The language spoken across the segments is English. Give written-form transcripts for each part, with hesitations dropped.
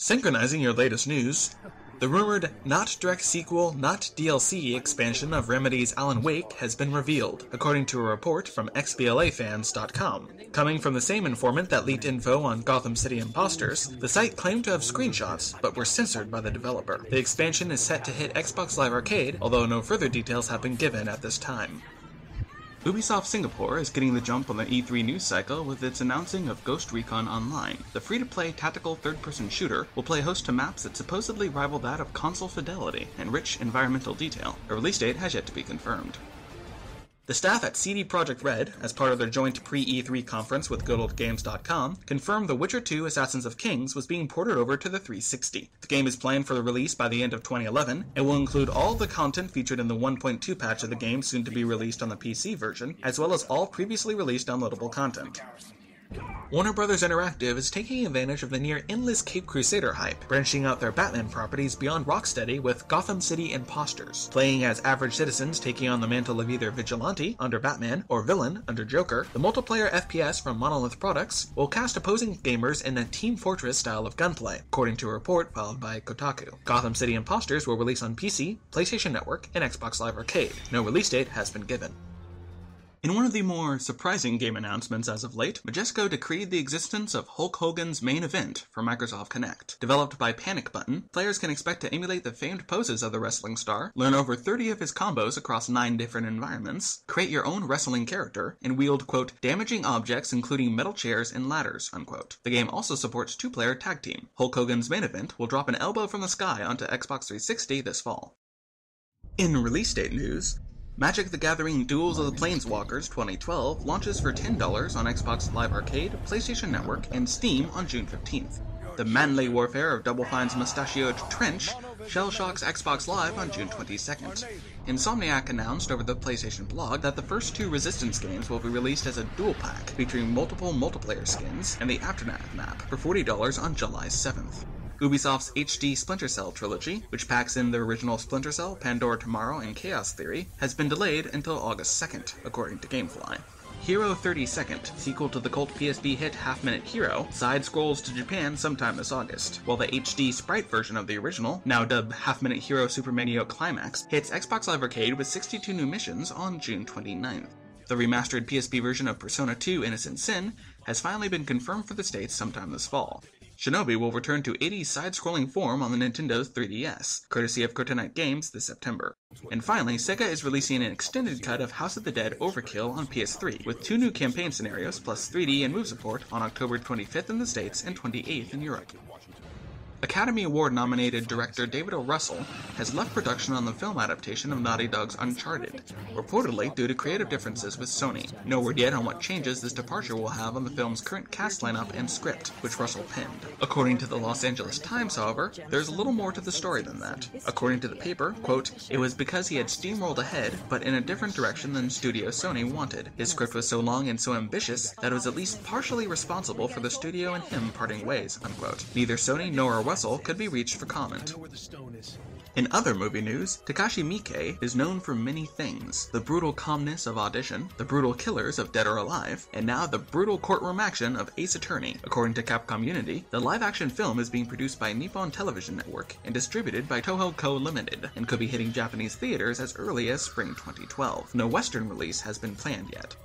Synchronizing your latest news, the rumored not direct sequel, not DLC expansion of Remedy's Alan Wake has been revealed, according to a report from xblafans.com. Coming from the same informant that leaked info on Gotham City Imposters, the site claimed to have screenshots, but were censored by the developer. The expansion is set to hit Xbox Live Arcade, although no further details have been given at this time. Ubisoft Singapore is getting the jump on the E3 news cycle with its announcing of Ghost Recon Online. The free-to-play tactical third-person shooter will play host to maps that supposedly rival that of console fidelity and rich environmental detail. A release date has yet to be confirmed. The staff at CD Projekt Red, as part of their joint Pre-E3 conference with GoodOldGames.com, confirmed The Witcher 2 Assassins of Kings was being ported over to the 360. The game is planned for the release by the end of 2011. It will include all the content featured in the 1.2 patch of the game soon to be released on the PC version, as well as all previously released downloadable content. Warner Bros. Interactive is taking advantage of the near-endless Cape Crusader hype, branching out their Batman properties beyond Rocksteady with Gotham City Imposters. Playing as average citizens taking on the mantle of either vigilante under Batman or villain under Joker, the multiplayer FPS from Monolith Products will cast opposing gamers in a Team Fortress style of gunplay, according to a report filed by Kotaku. Gotham City Imposters will release on PC, PlayStation Network, and Xbox Live Arcade. No release date has been given. In one of the more surprising game announcements as of late, Majesco decreed the existence of Hulk Hogan's main event for Microsoft Kinect. Developed by Panic Button, players can expect to emulate the famed poses of the wrestling star, learn over 30 of his combos across 9 different environments, create your own wrestling character, and wield, quote, damaging objects including metal chairs and ladders, unquote. The game also supports 2-player tag team. Hulk Hogan's main event will drop an elbow from the sky onto Xbox 360 this fall. In release date news, Magic the Gathering Duels of the Planeswalkers 2012 launches for $10 on Xbox Live Arcade, PlayStation Network, and Steam on June 15th. The manly warfare of Double Fine's mustachioed Trench shell-shocks Xbox Live on June 22nd. Insomniac announced over the PlayStation blog that the first 2 Resistance games will be released as a dual pack featuring multiple multiplayer skins and the Aftermath map for $40 on July 7th. Ubisoft's HD Splinter Cell trilogy, which packs in the original Splinter Cell, Pandora Tomorrow, and Chaos Theory, has been delayed until August 2nd, according to Gamefly. Hero 32nd, sequel to the cult PSP hit Half-Minute Hero, side-scrolls to Japan sometime this August, while the HD sprite version of the original, now dubbed Half-Minute Hero Super Medio Climax, hits Xbox Live Arcade with 62 new missions on June 29th. The remastered PSP version of Persona 2 Innocent Sin has finally been confirmed for the States sometime this fall. Shinobi will return to 80s side-scrolling form on the Nintendo's 3DS, courtesy of Kryptonite Games this September. And finally, Sega is releasing an extended cut of House of the Dead Overkill on PS3, with 2 new campaign scenarios plus 3D and move support on October 25th in the States and 28th in Europe. Academy Award-nominated director David O. Russell has left production on the film adaptation of Naughty Dog's Uncharted, reportedly due to creative differences with Sony. No word yet on what changes this departure will have on the film's current cast lineup and script, which Russell penned. According to the Los Angeles Times, however, there's a little more to the story than that. According to the paper, quote, it was because he had steamrolled ahead, but in a different direction than studio Sony wanted. His script was so long and so ambitious that it was at least partially responsible for the studio and him parting ways, unquote. Neither Sony nor Russell could be reached for comment. In other movie news, Takashi Miike is known for many things. The brutal calmness of Audition, the brutal killers of Dead or Alive, and now the brutal courtroom action of Ace Attorney. According to Capcom Unity, the live-action film is being produced by Nippon Television Network and distributed by Toho Co. Limited, and could be hitting Japanese theaters as early as spring 2012. No Western release has been planned yet.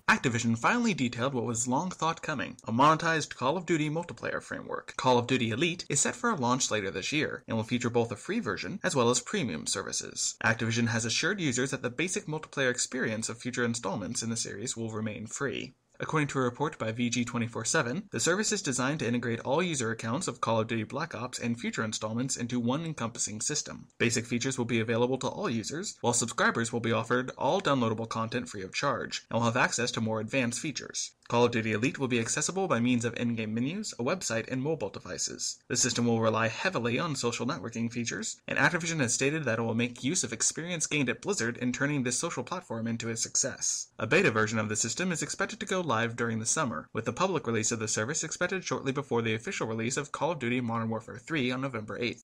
Activision finally detailed what was long thought coming, a monetized Call of Duty multiplayer framework. Call of Duty Elite is set for a launch later this year, and will feature both a free version as well as premium services. Activision has assured users that the basic multiplayer experience of future installments in the series will remain free. According to a report by VG247, the service is designed to integrate all user accounts of Call of Duty Black Ops and future installments into one encompassing system. Basic features will be available to all users, while subscribers will be offered all downloadable content free of charge, and will have access to more advanced features. Call of Duty Elite will be accessible by means of in-game menus, a website, and mobile devices. The system will rely heavily on social networking features, and Activision has stated that it will make use of experience gained at Blizzard in turning this social platform into a success. A beta version of the system is expected to go live during the summer, with the public release of the service expected shortly before the official release of Call of Duty Modern Warfare 3 on November 8th.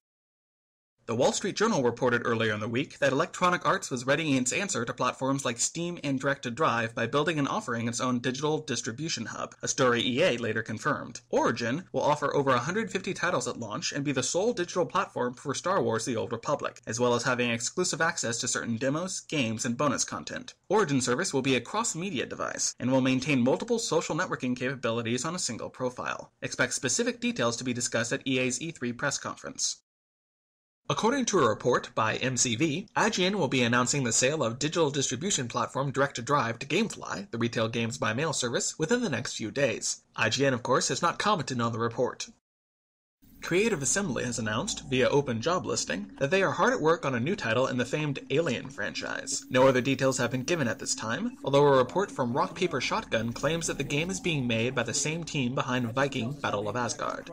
The Wall Street Journal reported earlier in the week that Electronic Arts was readying its answer to platforms like Steam and Direct-to-Drive by building and offering its own digital distribution hub, a story EA later confirmed. Origin will offer over 150 titles at launch and be the sole digital platform for Star Wars: The Old Republic, as well as having exclusive access to certain demos, games, and bonus content. Origin service will be a cross-media device and will maintain multiple social networking capabilities on a single profile. Expect specific details to be discussed at EA's E3 press conference. According to a report by MCV, IGN will be announcing the sale of digital distribution platform Direct-to-Drive to Gamefly, the retail games by mail service, within the next few days. IGN, of course, has not commented on the report. Creative Assembly has announced, via open job listing, that they are hard at work on a new title in the famed Alien franchise. No other details have been given at this time, although a report from Rock Paper Shotgun claims that the game is being made by the same team behind Viking Battle of Asgard.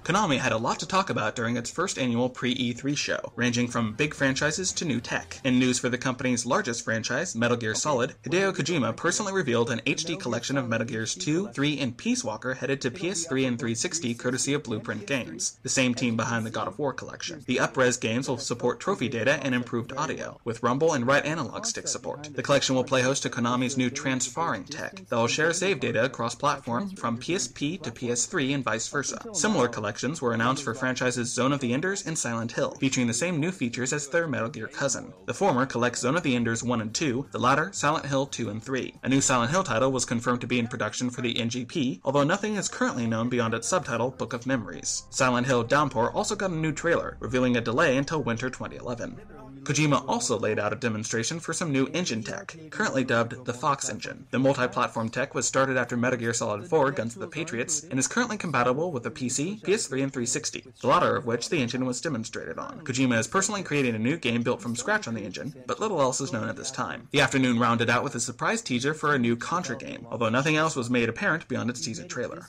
Konami had a lot to talk about during its first annual Pre-E3 show, ranging from big franchises to new tech. In news for the company's largest franchise, Metal Gear Solid, Hideo Kojima personally revealed an HD collection of Metal Gears 2, 3, and Peace Walker headed to PS3 and 360 courtesy of Blueprint Games, the same team behind the God of War collection. The up-res games will support trophy data and improved audio, with rumble and right analog stick support. The collection will play host to Konami's new transferring tech that will share save data across platform from PSP to PS3 and vice versa. Similar collections were announced for franchises Zone of the Enders and Silent Hill, featuring the same new features as their Metal Gear cousin. The former collects Zone of the Enders 1 and 2, the latter Silent Hill 2 and 3. A new Silent Hill title was confirmed to be in production for the NGP, although nothing is currently known beyond its subtitle, Book of Memories. Silent Hill Downpour also got a new trailer, revealing a delay until winter 2011. Kojima also laid out a demonstration for some new engine tech, currently dubbed the Fox engine. The multi-platform tech was started after Metal Gear Solid 4 Guns of the Patriots, and is currently compatible with the PC, PS3, and 360, the latter of which the engine was demonstrated on. Kojima is personally creating a new game built from scratch on the engine, but little else is known at this time. The afternoon rounded out with a surprise teaser for a new Contra game, although nothing else was made apparent beyond its teaser trailer.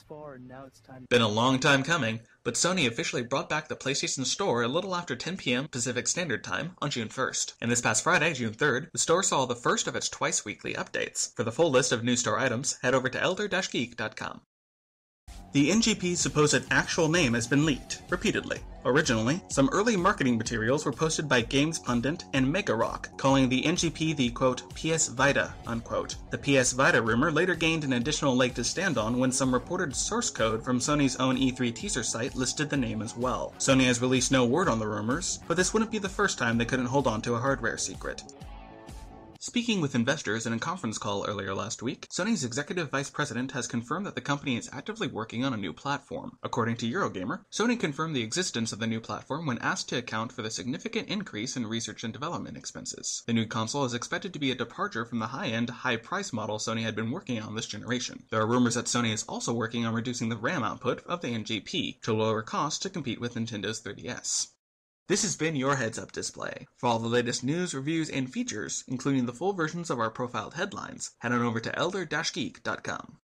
Been a long time coming, but Sony officially brought back the PlayStation Store a little after 10 p.m. Pacific Standard Time on June 1st. And this past Friday, June 3rd, the store saw the first of its twice-weekly updates. For the full list of new store items, head over to elder-geek.com. The NGP's supposed actual name has been leaked, repeatedly. Originally, some early marketing materials were posted by Games Pundit and Mega Rock, calling the NGP the, quote, PS Vita, unquote. The PS Vita rumor later gained an additional leg to stand on when some reported source code from Sony's own E3 teaser site listed the name as well. Sony has released no word on the rumors, but this wouldn't be the first time they couldn't hold on to a hardware secret. Speaking with investors in a conference call earlier last week, Sony's executive vice president has confirmed that the company is actively working on a new platform. According to Eurogamer, Sony confirmed the existence of the new platform when asked to account for the significant increase in research and development expenses. The new console is expected to be a departure from the high-end, high-price model Sony had been working on this generation. There are rumors that Sony is also working on reducing the RAM output of the NGP to lower costs to compete with Nintendo's 3DS. This has been your Heads Up display. For all the latest news, reviews, and features, including the full versions of our profiled headlines, head on over to elder-geek.com.